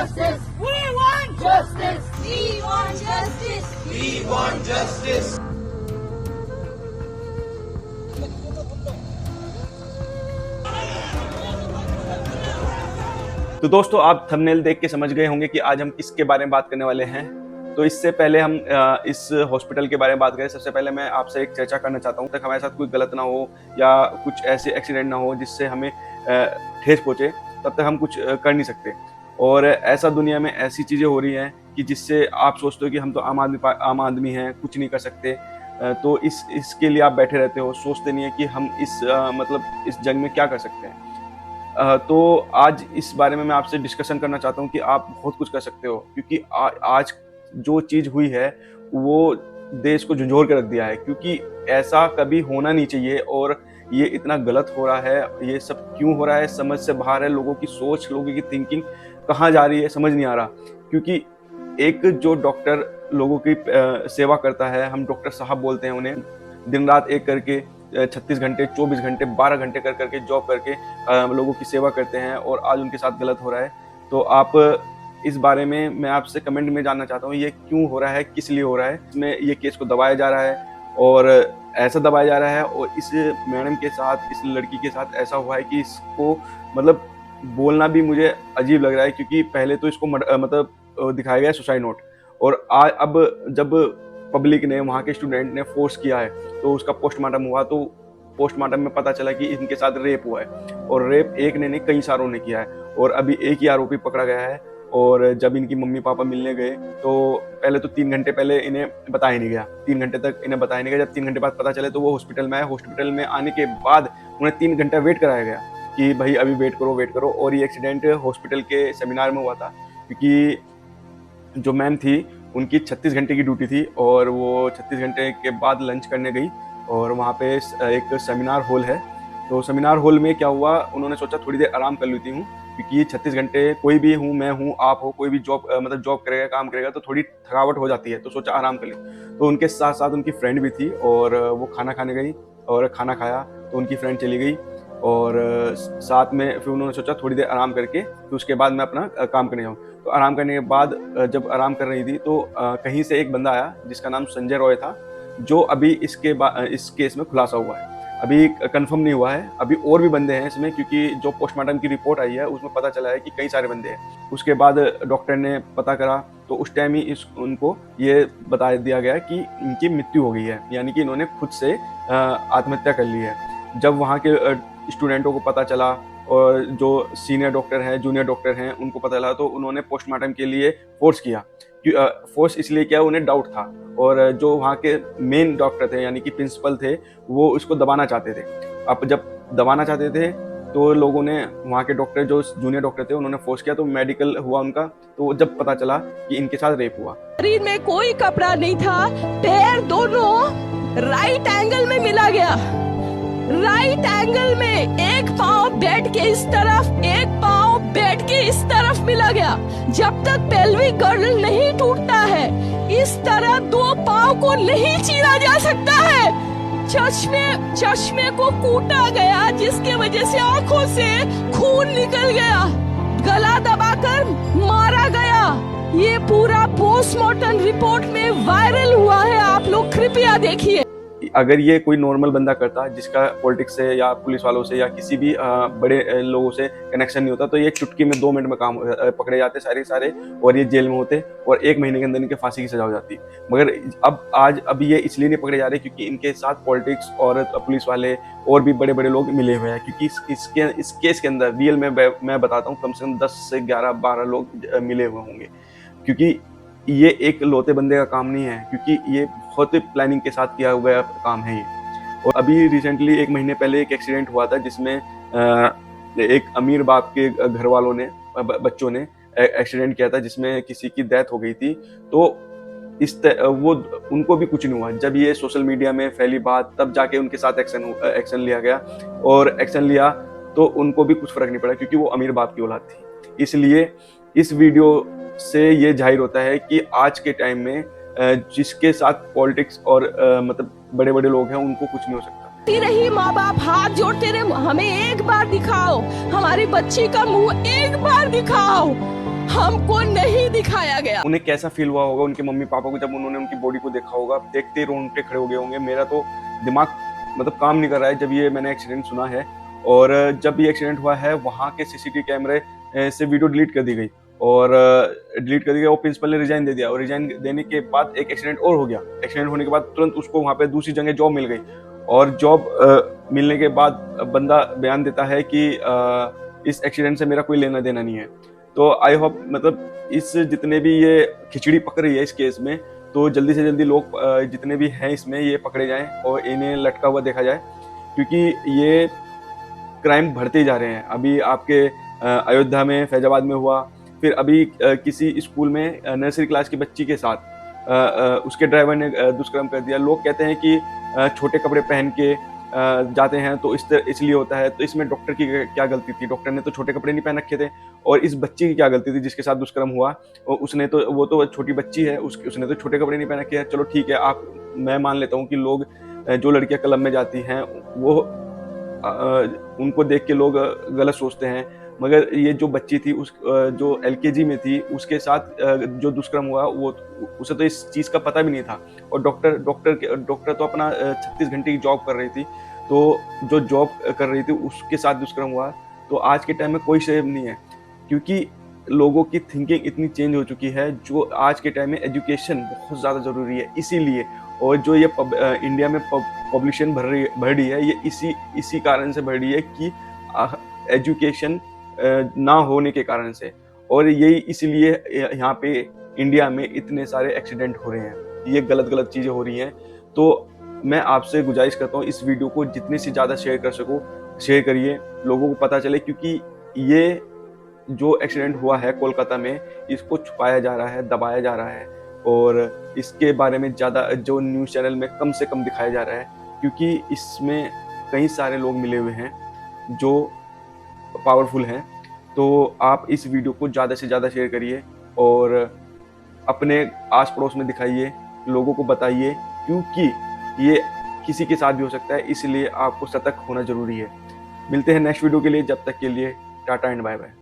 justice. We want justice. We want justice. We want justice. तो दोस्तों, आप thumbnail देख के समझ गए होंगे कि आज हम किसके बारे में बात करने वाले हैं। तो इससे पहले हम इस हॉस्पिटल के बारे में बात करें, सबसे पहले मैं आपसे एक चर्चा करना चाहता हूँ। तक हमारे साथ कोई गलत ना हो या कुछ ऐसे एक्सीडेंट ना हो जिससे हमें ठेस पहुँचे, तब तक हम कुछ कर नहीं सकते। और ऐसा दुनिया में ऐसी चीज़ें हो रही हैं कि जिससे आप सोचते हो कि हम तो आम आदमी हैं, कुछ नहीं कर सकते। तो इसके लिए आप बैठे रहते हो, सोचते नहीं है कि हम इस जंग में क्या कर सकते हैं। तो आज इस बारे में मैं आपसे डिस्कशन करना चाहता हूँ कि आप बहुत कुछ कर सकते हो, क्योंकि आज जो चीज़ हुई है वो देश को झंझोर के रख दिया है। क्योंकि ऐसा कभी होना नहीं चाहिए और ये इतना गलत हो रहा है। ये सब क्यों हो रहा है समझ से बाहर है। लोगों की सोच, लोगों की थिंकिंग कहाँ जा रही है समझ नहीं आ रहा। क्योंकि एक जो डॉक्टर लोगों की सेवा करता है, हम डॉक्टर साहब बोलते हैं उन्हें, दिन रात एक करके 36 घंटे, 24 घंटे, 12 घंटे कर करके जॉब करके लोगों की सेवा करते हैं, और आज उनके साथ गलत हो रहा है। तो आप इस बारे में मैं आपसे कमेंट में जानना चाहता हूँ, ये क्यों हो रहा है, किस लिए हो रहा है। इसमें ये केस को दबाया जा रहा है और ऐसा दबाया जा रहा है, और इस मैडम के साथ, इस लड़की के साथ ऐसा हुआ है कि इसको मतलब बोलना भी मुझे अजीब लग रहा है। क्योंकि पहले तो इसको दिखाया गया सुसाइड नोट, और अब जब पब्लिक ने, वहाँ के स्टूडेंट ने फोर्स किया है, तो उसका पोस्टमार्टम हुआ। तो पोस्टमार्टम में पता चला कि इनके साथ रेप हुआ है, और रेप एक ने नहीं कई सारों ने किया है, और अभी एक ही आरोपी पकड़ा गया है। और जब इनकी मम्मी पापा मिलने गए तो पहले तो 3 घंटे पहले इन्हें बताया नहीं गया, 3 घंटे तक इन्हें बताया नहीं गया। जब 3 घंटे बाद पता चले तो वो हॉस्पिटल में आए। हॉस्पिटल में आने के बाद उन्हें 3 घंटा वेट कराया गया कि भाई अभी वेट करो। और ये एक्सीडेंट हॉस्पिटल के सेमिनार में हुआ था, क्योंकि जो मैम थी उनकी 36 घंटे की ड्यूटी थी, और वो 36 घंटे के बाद लंच करने गई, और वहाँ पे एक सेमिनार हॉल है। तो सेमिनार हॉल में क्या हुआ, उन्होंने सोचा थोड़ी देर आराम कर लेती हूँ, क्योंकि 36 घंटे कोई भी हूँ, मैं हूँ, आप हो, कोई भी जॉब करेगा, काम करेगा, तो थोड़ी थकावट हो जाती है। तो सोचा आराम कर ली। तो उनके साथ साथ उनकी फ्रेंड भी थी, और वो खाना खाने गई, और खाना खाया तो उनकी फ्रेंड चली गई, और साथ में फिर उन्होंने सोचा थोड़ी देर आराम करके फिर उसके बाद मैं अपना काम करने जाऊँ। तो आराम करने के बाद जब आराम कर रही थी तो कहीं से एक बंदा आया जिसका नाम संजय रॉय था, जो अभी इस केस में खुलासा हुआ है। अभी कंफर्म नहीं हुआ है, अभी और भी बंदे हैं इसमें, क्योंकि जो पोस्टमार्टम की रिपोर्ट आई है उसमें पता चला है कि कई सारे बंदे हैं। उसके बाद डॉक्टर ने पता करा तो उस टाइम ही उनको ये बता दिया गया कि इनकी मृत्यु हो गई है, यानी कि इन्होंने खुद से आत्महत्या कर ली है। जब वहाँ के स्टूडेंटों को पता चला, और जो सीनियर डॉक्टर हैं, जूनियर डॉक्टर हैं, उनको पता चला, तो उन्होंने पोस्टमार्टम के लिए फोर्स किया। फोर्स इसलिए किया, उन्हें डाउट था, और जो वहाँ के मेन डॉक्टर थे यानी कि प्रिंसिपल थे, वो इसको दबाना चाहते थे। अब जब दबाना चाहते थे तो लोगों ने, वहाँ के डॉक्टर, जो जूनियर डॉक्टर थे, उन्होंने फोर्स किया, तो मेडिकल हुआ उनका। तो जब पता चला कि इनके साथ रेप हुआ, शरीर में कोई कपड़ा नहीं था, पैर दोनों राइट एंगल में मिला गया, राइट एंगल में। एक पाँव बेड के इस तरफ, एक पाँव बेड के इस तरफ मिला गया। जब तक पेल्विक गर्डल नहीं टूटता है, इस तरह 2 पाँव को नहीं चीरा जा सकता है। चश्मे को कूटा गया, जिसके वजह से आंखों से खून निकल गया, गला दबाकर मारा गया। ये पूरा पोस्टमार्टम रिपोर्ट में वायरल हुआ है, आप लोग कृपया देखिए। अगर ये कोई नॉर्मल बंदा करता, जिसका पॉलिटिक्स से या पुलिस वालों से या किसी भी बड़े लोगों से कनेक्शन नहीं होता, तो ये चुटकी में 2 मिनट में काम पकड़े जाते सारे, और ये जेल में होते, और 1 महीने के अंदर इनके फांसी की सजा हो जाती। मगर अब ये इसलिए नहीं पकड़े जा रहे क्योंकि इनके साथ पॉलिटिक्स और पुलिस वाले और भी बड़े बड़े लोग मिले हुए हैं। क्योंकि इस केस के अंदर रियल में मैं बताता हूँ, कम से कम 10 से 11-12 लोग मिले हुए होंगे। क्योंकि ये एक लौते बंदे का काम नहीं है, क्योंकि ये बहुत प्लानिंग के साथ किया हुआ काम है ये। और अभी रिसेंटली 1 महीने पहले एक एक्सीडेंट हुआ था, जिसमें एक अमीर बाप के घर वालों ने, बच्चों ने एक्सीडेंट किया था, जिसमें किसी की डेथ हो गई थी। तो वो उनको भी कुछ नहीं हुआ। जब ये सोशल मीडिया में फैली बात, तब जाके उनके साथ एक्शन लिया गया, और एक्शन लिया तो उनको भी कुछ फर्क नहीं पड़ा, क्योंकि वो अमीर बाप की औलाद थी। इसलिए इस वीडियो से ये जाहिर होता है कि आज के टाइम में जिसके साथ पॉलिटिक्स और बड़े बड़े लोग हैं, उनको कुछ नहीं हो सकता। रही माँ बाप हाथ जोड़ते रहे, हमें एक बार दिखाओ, हमारी बच्ची का मुंह एक बार दिखाओ। हमको नहीं दिखाया गया। उन्हें कैसा फील हुआ होगा उनके मम्मी पापा को जब उन्होंने उनकी बॉडी को देखा होगा, देखते ही रोंगटे खड़े हो गए होंगे। मेरा तो दिमाग मतलब काम नहीं कर रहा है जब ये मैंने एक्सीडेंट सुना है। और जब ये एक्सीडेंट हुआ है वहाँ के सीसीटीवी कैमरे से वीडियो डिलीट कर दी गई और डिलीट कर दी गई और प्रिंसिपल ने रिजाइन दे दिया। और रिजाइन देने के बाद एक एक्सीडेंट और हो गया। एक्सीडेंट होने के बाद तुरंत उसको वहाँ पे दूसरी जगह जॉब मिल गई और जॉब मिलने के बाद बंदा बयान देता है कि इस एक्सीडेंट से मेरा कोई लेना देना नहीं है। तो आई होप मतलब इस जितने भी ये खिचड़ी पक रही है इस केस में, तो जल्दी से जल्दी लोग जितने भी हैं इसमें ये पकड़े जाएं और इन्हें लटका हुआ देखा जाए, क्योंकि ये क्राइम बढ़ते ही जा रहे हैं। अभी आपके अयोध्या में, फैजाबाद में हुआ, फिर अभी किसी स्कूल में नर्सरी क्लास की बच्ची के साथ उसके ड्राइवर ने दुष्कर्म कर दिया। लोग कहते हैं कि छोटे कपड़े पहन के जाते हैं तो इसलिए होता है। तो इसमें डॉक्टर की क्या गलती थी? डॉक्टर ने तो छोटे कपड़े नहीं पहन रखे थे। और इस बच्ची की क्या गलती थी जिसके साथ दुष्कर्म हुआ? और उसने तो, वो तो छोटी बच्ची है, उसने तो छोटे कपड़े नहीं पहन रखे हैं। चलो ठीक है, मैं मान लेता हूँ कि लोग जो लड़कियां क्लब में जाती हैं वो उनको देख के लोग गलत सोचते हैं, मगर ये जो बच्ची थी जो एलकेजी में थी उसके साथ जो दुष्कर्म हुआ वो उसे तो इस चीज़ का पता भी नहीं था। और डॉक्टर तो अपना 36 घंटे की जॉब कर रही थी, तो जो जॉब कर रही थी उसके साथ दुष्कर्म हुआ। तो आज के टाइम में कोई सेफ नहीं है, क्योंकि लोगों की थिंकिंग इतनी चेंज हो चुकी है। जो आज के टाइम में एजुकेशन बहुत ज़्यादा ज़रूरी है इसीलिए। और जो ये इंडिया में पॉपुलेशन बढ़ रही है ये इसी कारण से बढ़ रही है कि एजुकेशन ना होने के कारण से। और यही इसलिए यहाँ पे इंडिया में इतने सारे एक्सीडेंट हो रहे हैं, ये गलत चीज़ें हो रही हैं। तो मैं आपसे गुजारिश करता हूँ इस वीडियो को जितने से ज़्यादा शेयर कर सको शेयर करिए, लोगों को पता चले, क्योंकि ये जो एक्सीडेंट हुआ है कोलकाता में इसको छुपाया जा रहा है, दबाया जा रहा है और इसके बारे में ज़्यादा जो न्यूज़ चैनल में कम से कम दिखाया जा रहा है, क्योंकि इसमें कई सारे लोग मिले हुए हैं जो पावरफुल हैं। तो आप इस वीडियो को ज़्यादा से ज़्यादा शेयर करिए और अपने आस पड़ोस में दिखाइए, लोगों को बताइए, क्योंकि ये किसी के साथ भी हो सकता है, इसलिए आपको सतर्क होना ज़रूरी है। मिलते हैं नेक्स्ट वीडियो के लिए, जब तक के लिए टाटा एंड बाय बाय।